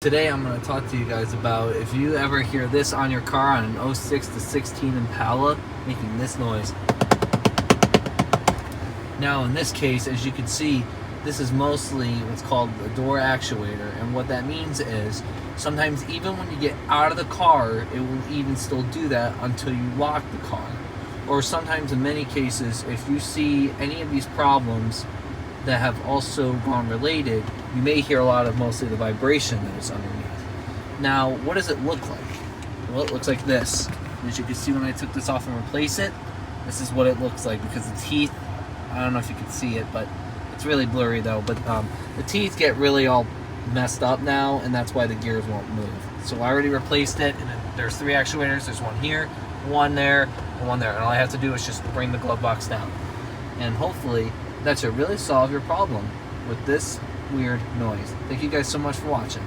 Today I'm going to talk to you guys about if you ever hear this on your car on an 06 to 16 Impala making this noise. Now in this case, as you can see, this is mostly what's called the door actuator, and what that means is sometimes even when you get out of the car, it will even still do that until you lock the car. Or sometimes in many cases, if you see any of these problems that have also gone related, you may hear a lot of mostly the vibration that is underneath. Now, what does it look like? Well, it looks like this. As you can see when I took this off and replace it, this is what it looks like because the teeth, I don't know if you can see it, but it's really blurry though, but the teeth get really all messed up now, and that's why the gears won't move. So I already replaced it, and then there's 3 actuators. There's one here, one there, and one there. And all I have to do is just bring the glove box down. And hopefully that should really solve your problem with this weird noise. Thank you guys so much for watching.